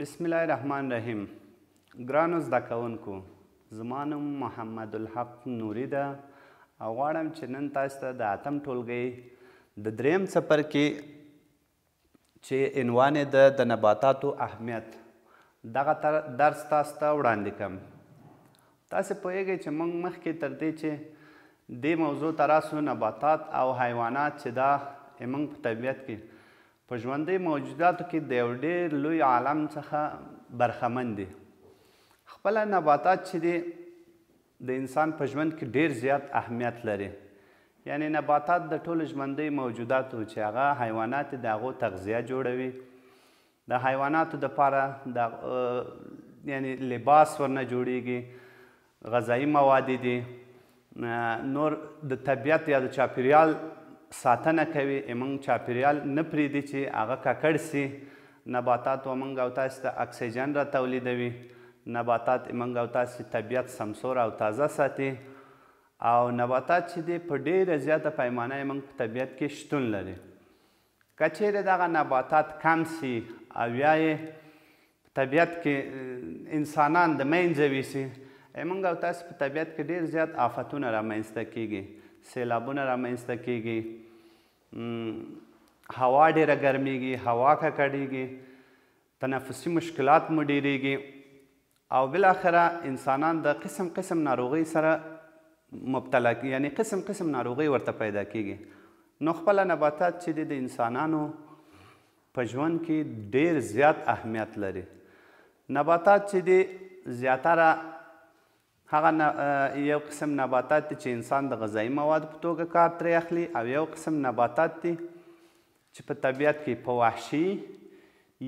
بسم الله الرحمن الرحیم. ګرانو زده کوونکو، زما نوم محمد الحق نوري ده او غواړم چې نن تاسو ته د اتم ټولګي د دریم څپرکي چې عنوان یې ده د نباتاتو اهمیت دغه درس تاسو ته وړاندې کړم. تاسو پوهیږئ چې موږ مخکې تر دې چې دې موضوع ته راسو، نباتات او حیوانات چې دا موږ په طبیعت کې په ژوندۍ موجوداتو کې د یو ډېر لوی عالم څخه برخمن دي. خپله نباتات چې دي د انسان په ژوند کې ډېر زیات اهمیت لري. یعنې نباتات د ټولو ژوندۍ موجوداتو چې هغه حیوانات د هغو تغذیه جوړوي، د حیواناتو دپاره یعنې لباس ورنه جوړیږي، غذایي مواد دي، نور د طبیعت یا د چاپیریال ساتنه کوي. موږ چاپیریال نه پرېږدي چې هغه ککړ سي. نباتات موږ او تاسو ته اکسیجن را تولیدوي. نباتات موږ او تاسو طبیعت سمسور او تازه ساتي. او نباتات چې دي په ډېره زیاته پیمانه موږ په طبیعت کې شتون لري. که چیرې دغه نباتات کم سي او یا یې په طبیعت کې انسانان د منځه ویسي، موږ او تاسو په طبیعت کې ډېر زیات آفتونه رامنځته کیږي. سیلابونه رامنځته کیږي، هوا ډېره ګرمیږي، هوا ککړیږي، تنفسي مشکلات مو ډېریږي او بالاخره انسانان د قسم قسم ناروغۍ سره مبتلا کیږي، یعنی قسم قسم ناروغۍ ورته پیدا کیږي. نو خپله نباتات چې دي د انسانانو په ژوند کې ډېر زیات اهمیت لري. نباتات چې دي زیاتره هغه یو قسم نباتات دي چې انسان د غذایي موادو په توګه کار ترې اخلي، او یو قسم نباتات دي چې په طبیعت کې په وحشي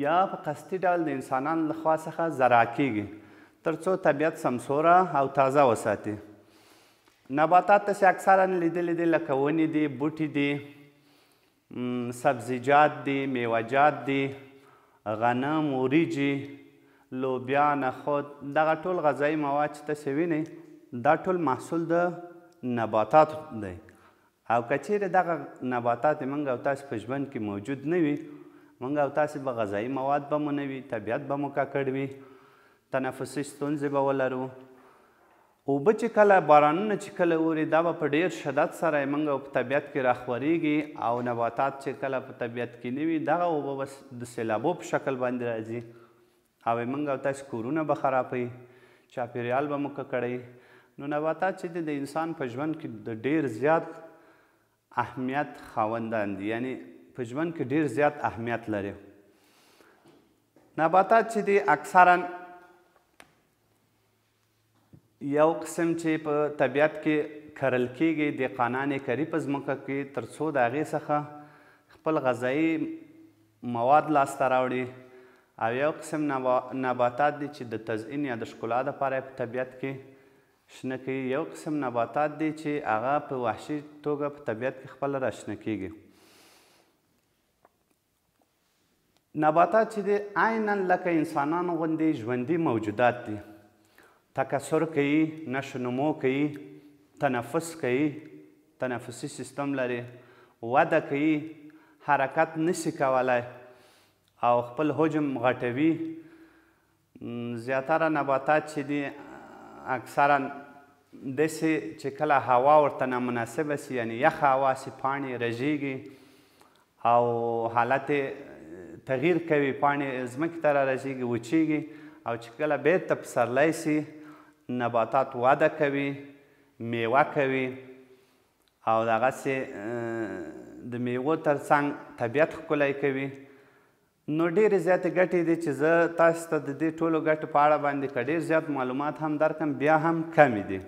یا په قصدي ډول د انسانانو لخوا څخه زرع کیږي تر څو طبیعت سمسوره او تازه وساتي. نباتات تاسې اکثرا لیدلي دي لکه ونې دي، بوټي دي، سبزیجات دي، میوهجات دي، غنم، وریجې، لوبیا، نخود، دغه ټول غذایي مواد چې تاسې وینئ دا ټول محصول د نباتاتو دی. او که چیرې دغه نباتات موږ او تاسې په ژوند کې موجود نه وي، موږ او تاسې به غذایي مواد به مو نه وي، طبیعت به مو ککړ وي، تنفسي ستونزې به ولرو. اوبه چې کله بارانونه چې کله اوري دا به په ډېر شدت سره موږ په طبیعت کې راخورېږي، او نباتات چې کله په طبیعت کې نه وي دغه اوبه به د سیلابو په شکل باندې راځي او موږ او تاسې کورونه به خرابوي، چاپیریال به مو ککړوي. نو نباتات چې دي د انسان په ژوند کې د ډېر زیات اهمیت خاوندان دي، یعنې په ژوند کې ډېر زیات اهمیت لري. نباتات چې دي اکثرا یو قسم چې په طبیعت کې کرل کیږي، دهقانان یې کري په ځمکه کې تر څو د هغې څخه خپل غذایي مواد لاسته راوړي. او یو قسم نباتات دي چې د تزئین یا د ښکلا دپاره په طبیعت کې شنه کوي. یو قسم نباتات دي چې هغه په وحشي توګه په طبیعت کې خپله راشنه کیږي. نباتات چې دي عینا لکه انسانانو غوندې ژوندي موجودات دي. تکثر کوي، نشو نمو کوي، تنفس کوي، تنفسي سیستم لري، وده کوي، حرکت نشي کولی او خپل حجم غټوي. زیاتره نباتات چې دي اکثرا داسې چې کله هوا ورته نامناسبه سي، یعنې یخه هوا سي، پاڼې رژیږي او حالت تغییر کوي، پاڼې ځمکې ته رارژیږي، وچیږي، او چې کله بیرته پسرلی سي نباتات وده کوي، میوه کوي، او دغسې د میوو ترڅنګ طبیعت ښکلی کوي. نو ډېرې زیاتې ګټې دي چې زه تاسو ته د دې ټولو ګټو په اړه باندې که ډېر زیات معلومات هم درکړم بیا هم کمې دي.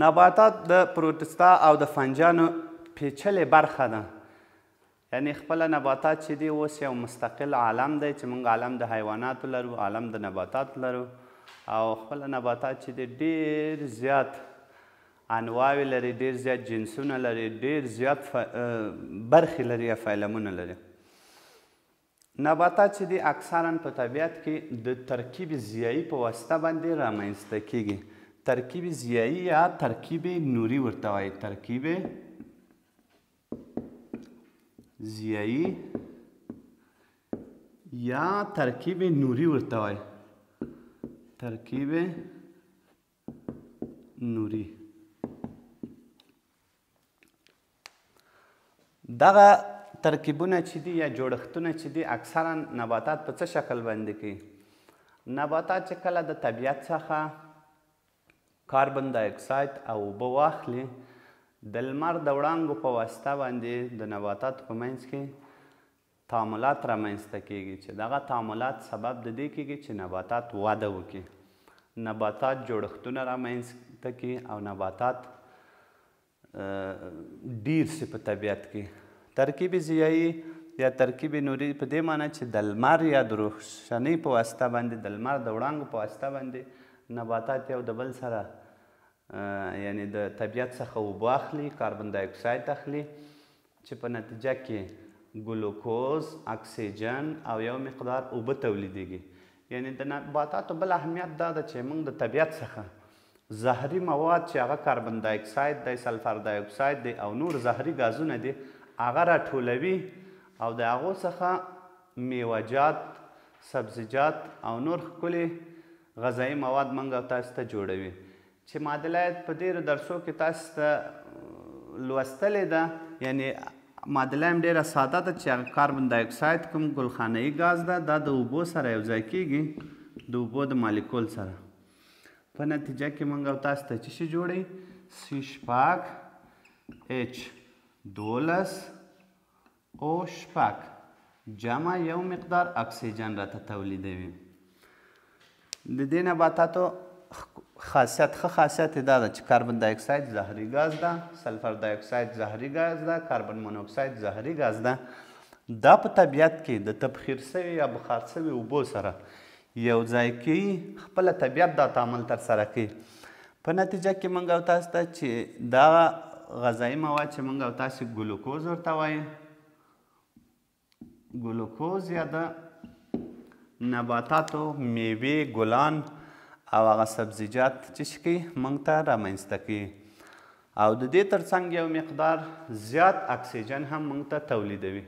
نباتات د پروټستا او د فنجانو پیچلې برخه ده. یعنې خپله نباتات چې دي اوس یو مستقل عالم دی چې موږ عالم د حیواناتو لرو، عالم د نباتاتو لرو، او خپله نباتات چې دي ډېر زیات انواوې لري، ډېر زیات جنسونه لري، ډېر زیات برخې لري یا فایلمونه لري. نباتات چې دي اکثرا په طبیعت کې د ترکیب ضیایي په واسطه باندې رامنځته کیږي. ترکیب ضیایي یا ترکیب نوري ورته وایي. ترکیب ضیایي یا ترکیب نوري ورته وایي. ترکیب نوري. دغه ترکیبونه چې دي یا جوړښتونه چې دي اکثرا نباتات په څه شکل باندې کوي؟ نباتات چې کله د طبیعت څخه کاربن دای اکساید او اوبه واخلي د لمر د وړانګو په واسطه باندې د نباتاتو په منځ کې تعاملات رامنځته کیږي چې دغه تعاملات سبب د دې کیږي چې نباتات وده وکړي، نباتات جوړښتونه رامنځته کړي او نباتات ډیر سي په طبیعت کې. ترکیب ضیایي یا ترکیب نوري په دې معنی چې د لمر یا د روښنۍ په واسطه باندې د لمر د وړانګو په واسطه باندې نباتات یو د بل سره یعنی د طبیعت څخه اوبه اخلي، کاربن دای اکساید اخلي چې په نتیجه کې ګلوکوز، اکسیجن او یو مقدار اوبه تولیدیږي. یعنی د نباتاتو بل اهمیت دا ده چې موږ د طبیعت څخه زهري مواد چې هغه کاربن دای اکساید دی، سلفر دای اکساید دی او نور زهري ګازونه دي هغه راټولوي او د هغو څخه میوه‌جات، سبزیجات او نور ښکلي غذایي مواد موږ او تاسو ته جوړوي چې معادله په ډېرو درسو کې تاسو ته لوستلې ده. یعنی معادله هم ډېره ساده ده چې هغه کاربن دای اکساید کوم ګلخانه‌ایي ګاز ده دا د اوبو سره یوځای کیږي د اوبو د مالیکول سره. په نتیجه کې موږ او تاسو ته څه شی جوړوي؟ C12H12 O6 جمع یو مقدار اکسیجن راته تولیدوي. د دې نباتاتو خاصیت یې دا ده چې کاربن دای اکساید زهري ګاز ده، سلفر دای اکساید زهري ګاز ده، کاربن مونوکساید زهري ګاز ده. دا په طبیعت کې د تبخیر سوي یا بخار سوي اوبو سره یو ځای کوي، خپله طبیعت دا تعامل ترسره کوي. په نتیجه کې موږ او تاسو ته چې دا غذایي مواد چې موږ او تاسو ګلوکوز ورته وایو، ګلوکوز یا د نباتاتو میوې، ګلان او هغه سبزیجات چې شي کوي موږ ته رامنځته کوي او د دې ترڅنګ یو مقدار زیات اکسیجن هم موږ ته تولیدوي.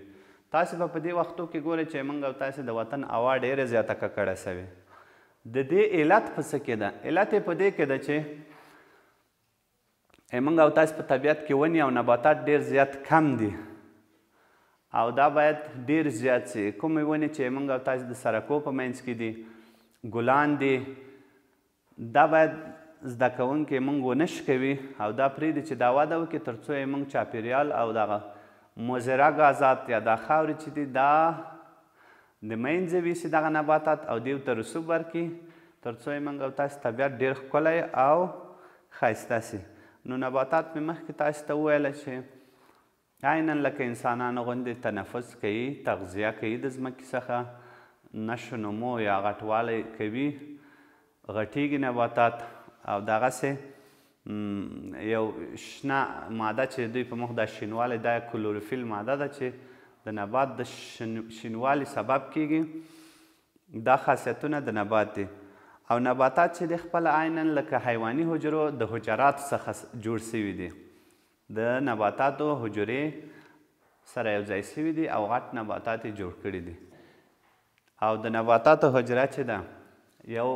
تاسو به په دې وختو کې ګورئ چې موږ او تاسو د وطن هوا ډېره زیاته ککړه سوې. د دې علت په څه کې ده؟ علت یې په دې کې ده چې موږ او تاسو په طبیعت کې ونې او نباتات ډېر زیات کم دي او دا باید ډېر زیات سي. کومې ونې چې موږ او تاسو د سرکو په منځ کې دي، ګلان دي، دا باید زده کوونکي موږ ونه شکوي او دا پرېږدي چې دا وده وکړي تر څو یې موږ چاپېریال او دغه مضره ګازات یا دا خاورې چې دي دا د منځه ویسي دغه نباتات او دیو ته رسوب ورکړي تر څو یې موږ او تاسو طبیعت ډېر ښکلی او ښایسته سي. نو نباتات مې مخکې تاسو ته وویله چې عینا لکه انسانانو غوندې تنفس کوي، تغذیه کوي د ځمکې څخه، نشو نمو یا غټوالی کوي، غټیږي نباتات او دغسې یو شنه ماده چې دوی په مخ دا شینوالی دا کلوروفیل ماده ده چې د نبات د شینوالي سبب کیږي. دا خاصیتونه د نبات دي او نباتات چې د خپل عینا لکه حیواني حجرو د حجراتو څخه جوړ سوي دي. د نباتاتو حجرې سره یوځای سوي دي او غټ نباتات یې جوړ کړي دي او د نباتاتو حجره چې ده یو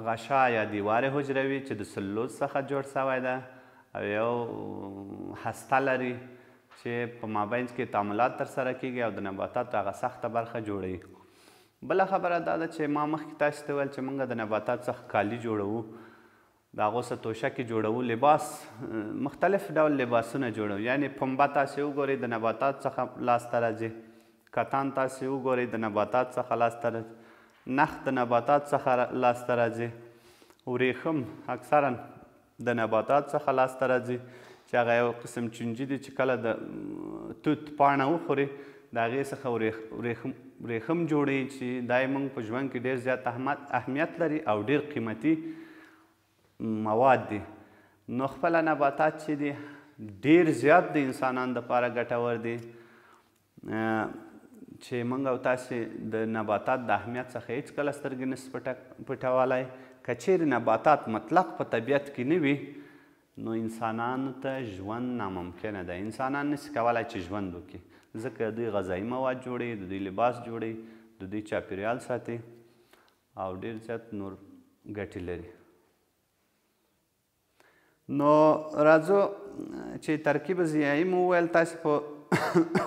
غشا یا دیوار حجره وي چې د سلوز څخه جوړ سوی ده او یو هسته لري چې په مابینځ کې تعاملات ترسره کیږي او د نباتاتو هغه سخته برخه جوړوي. بله خبره دا ده چې ما مخکې تاسو ته ویل چې موږ د نباتات څخه کالي جوړوو، د هغو څخه توشکې جوړوو، لباس، مختلف ډول لباسونه جوړوو. یعنې پنبه تاسې وګورئ د نباتات څخه لاسته راځي، کتان تاسې وګورئ د نباتات څخه لاسته راځي، نخ د نباتات څخه لاسته راځي، وریښم اکثرا د نباتات څخه لاسته راځي چې هغه یو قسم چونجي دي چې کله د توت پاڼه وخوري د هغې څخه وریښم جوړوي چې دا یې موږ په ژوند کې ډېر زیات اهمیت لري او ډېر قیمتي مواد دي. نو خپله نباتات چې دي ډېر زیات د انسانانو دپاره ګټور دي چې موږ او تاسې د نباتات د اهمیت څخه هېڅکله سترګې نسي پټولی. که چیرې نباتات مطلق په طبیعت کې نه وي نو انسانانو ته ژوند ناممکنه ده. انسانان نسي کولی چې ژوند وکړي ځکه دوی غذایي مواد جوړوي، د دوی لباس جوړوي، د دوی چاپیریال ساتي او ډېر زیات نور ګټې لري. نو راځو چې ترکیب ضیایي مو وویل، تاسې په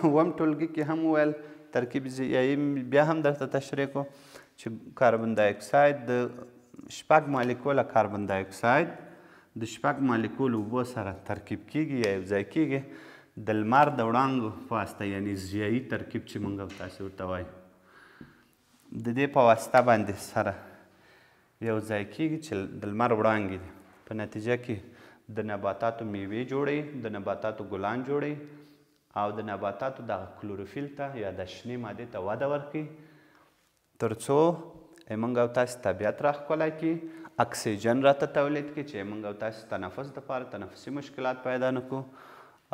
اووم ټولګي کې هم وویل. ترکیب ضیایي بیا هم درته تشریح کړو چې کاربن دای اکساید د 6 مالیکوله کاربن دای اکساید د 6 مالیکولو اوبو سره ترکیب کیږي یا یوځای کیږي د لمر د وړانګو په واسطه، یعنی ضیایي ترکیب چې موږ او تاسې ورته وایو. د دې په واسطه باندې سره یوځای کیږي چې د لمر وړانګې دي، په نتیجه کې د نباتاتو میوې جوړوي، د نباتاتو ګلان جوړوي او د نباتاتو دغه کلوروفیل ته یا د شنې مادې ته وده ورکوي تر څو موږ او تاسې طبیعت راښکلی کړي، اکسیجن راته تولید کړي چې موږ او تاسې تنفس دپاره تنفسي مشکلات پیدا نه کړو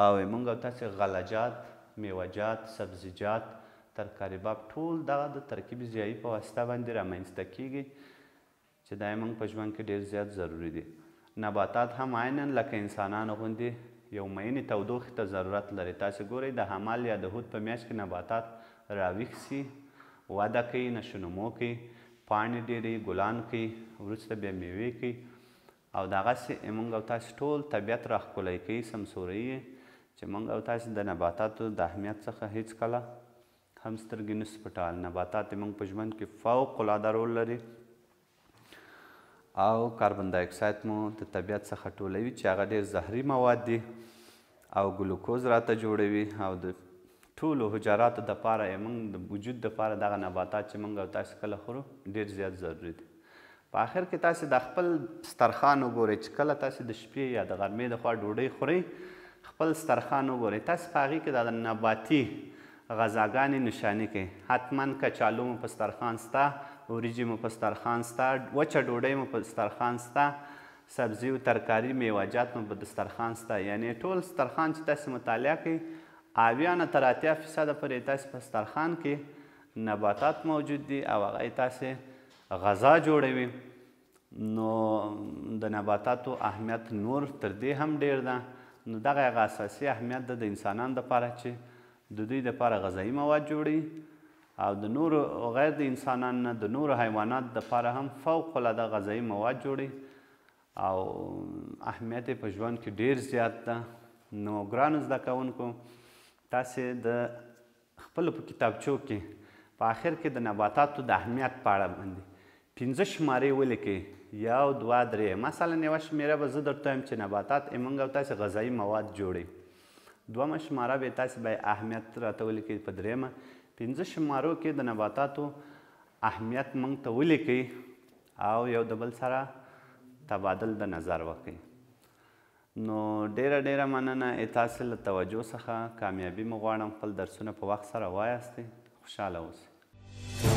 او موږ او تاسې غلجات، میوهجات، سبزیجات، ترکاري باب ټول دغه د ترکیب ضیایي په واسطه باندې رامنځته کیږي چې دا موږ په ژوند کې ډېر زیات ضروري دي. نباتات هم عینا لکه انسانانو غوندې یو مینې تودوخې ته ضرورت لري. تاسې ګورئ د حمل یا د هود په میاشت کې نباتات راویښ سي، وده کوي، نشونمو کوي، پاڼې ډېرې ګلان کوي، وروسته بیا میوې کوي او دغسې موږ او تاسې ټول طبیعت راښکلی کوي، سمسوروي یې چې موږ او تاسې د نباتاتو د اهمیت څخه هیڅکله هم سترګې نسو پټول. نباتات موږ په ژوند کې فوق العاده رول لري او کاربن دای اکساید مو د طبیعت څخه ټولوي چې هغه ډېر زهري مواد دي او ګلوکوز راته جوړوي او د ټولو حجراتو دپاره موږ د وجود دپاره دغه نباتات چې موږ او تاسې کله خورو ډېر زیات ضروري دي. په آخر کې تاسې د خپل سترخوان وګورئ چې کله تاسې د شپې یا د غرمې د خوا ډوډۍ خورئ، خپل سترخوان وګورئ، تاسې په هغې کې د نباتي غذاګانې نشاني کوئ. حتما کچالو مو په سترخوان سته، وریجې مو په سترخوان سته، وچه ډوډۍ مو په سترخوان سته، سبزي و ترکاري میوهجات مو په دسترخوان سته. یعنې ټول سترخوان چې تاسې مطالعه کوئ 80 نه تر 80% پورې تاسې په سترخوان کې نباتات موجود دي او هغه یې تاسې غذا جوړوي. نو د نباتاتو اهمیت نور تر دې هم ډېر ده. نو دغه هغه اساسي اهمیت ده د انسانانو دپاره چې د دوی دپاره غذایي مواد جوړوي او د نورو غیر د انسانانو نه د نورو حیواناتو دپاره هم فوق العاده غذایي مواد جوړوي او اهمیت یې په ژوند کې ډېر زیات ده. نو ګرانو زده کوونکو، تاسې د خپلو په کتابچو کې په آخر کې د نباتاتو د اهمیت په اړه باندې 5 شمارې ولیکئ، 1 2 3. مثلا یوه شمېره به زه درته وایم چې نباتات موږ او تاسې غذایي مواد جوړوي، 2مه شماره به تاسې باید اهمیت راته ولیکئ، په 3مه 5 شمارو کې د نباتاتو اهمیت موږ ته ولیکئ او یو د بل سره تبادل د نظر وکړئ. نو ډیره مننه تاسې له توجه څخه. کامیابي مو غواړم. خپل درسونه په وخت سره وایاستئ. خوشحاله اوسئ.